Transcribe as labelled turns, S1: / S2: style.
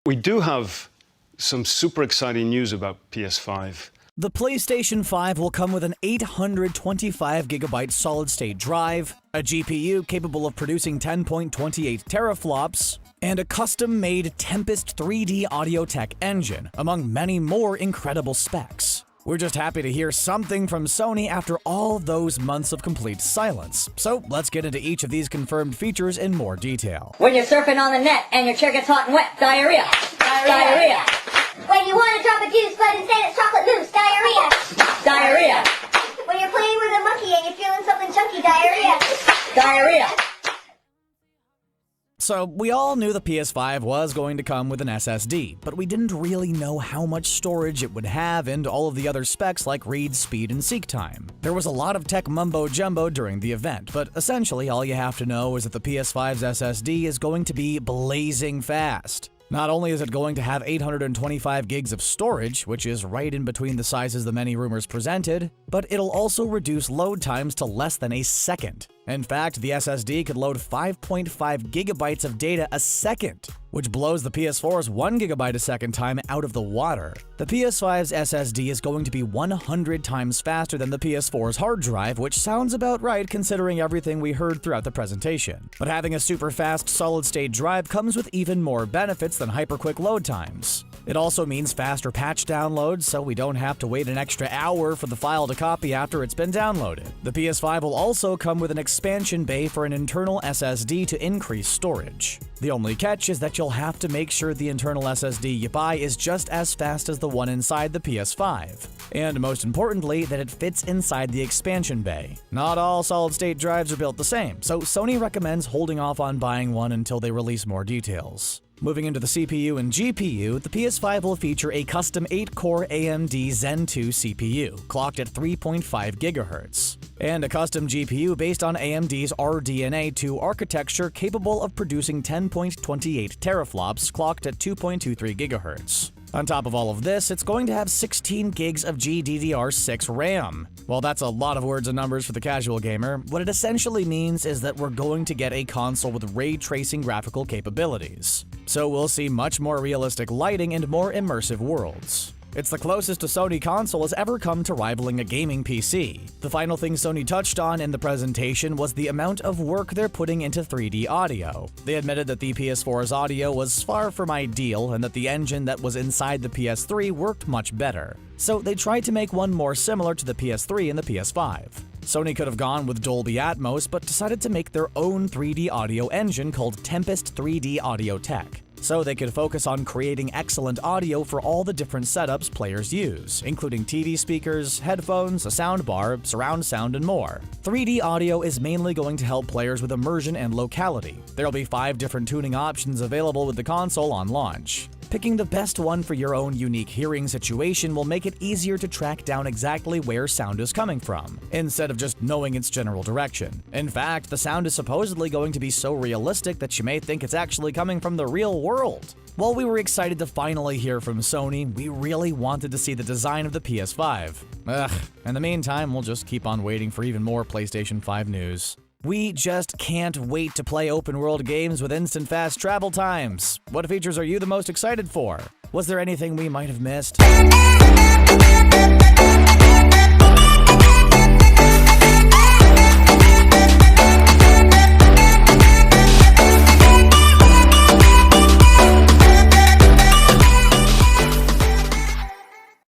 S1: We do have some super exciting news about PS5.
S2: The PlayStation 5 will come with an 825GB solid-state drive, a GPU capable of producing 10.28 teraflops, and a custom-made Tempest 3D audio tech engine, among many more incredible specs. We're just happy to hear something from Sony after all those months of complete silence. So let's get into each of these confirmed features in more detail.
S3: When you're surfing on the net and your chair gets hot and wet, diarrhea. Diarrhea.
S4: When you want to drop a deuce, but instead it's chocolate mousse, diarrhea.
S3: Diarrhea.
S4: When you're playing with a monkey and you're feeling something chunky, diarrhea.
S3: Diarrhea.
S2: So, we all knew the PS5 was going to come with an SSD, but we didn't really know how much storage it would have and all of the other specs like read speed and seek time. There was a lot of tech mumbo-jumbo during the event, but essentially all you have to know is that the PS5's SSD is going to be blazing fast. Not only is it going to have 825 gigs of storage, which is right in between the sizes the many rumors presented, but it'll also reduce load times to less than a second. In fact, the SSD could load 5.5 gigabytes of data a second, which blows the PS4's 1 gigabyte a second time out of the water. The PS5's SSD is going to be 100 times faster than the PS4's hard drive, which sounds about right considering everything we heard throughout the presentation. But having a super fast solid-state drive comes with even more benefits than hyper-quick load times. It also means faster patch downloads, so we don't have to wait an extra hour for the file to copy after it's been downloaded. The PS5 will also come with an expansion bay for an internal SSD to increase storage. The only catch is that you'll have to make sure the internal SSD you buy is just as fast as the one inside the PS5. And most importantly, that it fits inside the expansion bay. Not all solid-state drives are built the same, so Sony recommends holding off on buying one until they release more details. Moving into the CPU and GPU, the PS5 will feature a custom 8-core AMD Zen 2 CPU, clocked at 3.5 GHz, and a custom GPU based on AMD's RDNA 2 architecture capable of producing 10.28 teraflops, clocked at 2.23 GHz. On top of all of this, it's going to have 16 gigs of GDDR6 RAM. While that's a lot of words and numbers for the casual gamer, what it essentially means is that we're going to get a console with ray tracing graphical capabilities. So we'll see much more realistic lighting and more immersive worlds. It's the closest a Sony console has ever come to rivaling a gaming PC. The final thing Sony touched on in the presentation was the amount of work they're putting into 3D audio. They admitted that the PS4's audio was far from ideal and that the engine that was inside the PS3 worked much better. So they tried to make one more similar to the PS3 and the PS5. Sony could have gone with Dolby Atmos, but decided to make their own 3D audio engine called Tempest 3D Audio Tech, so they could focus on creating excellent audio for all the different setups players use, including TV speakers, headphones, a soundbar, surround sound, and more. 3D audio is mainly going to help players with immersion and locality. There'll be 5 different tuning options available with the console on launch. Picking the best one for your own unique hearing situation will make it easier to track down exactly where sound is coming from, instead of just knowing its general direction. In fact, the sound is supposedly going to be so realistic that you may think it's actually coming from the real world. While we were excited to finally hear from Sony, we really wanted to see the design of the PS5. In the meantime, we'll just keep on waiting for even more PlayStation 5 news. We just can't wait to play open-world games with instant fast travel times. What features are you the most excited for? Was there anything we might have missed?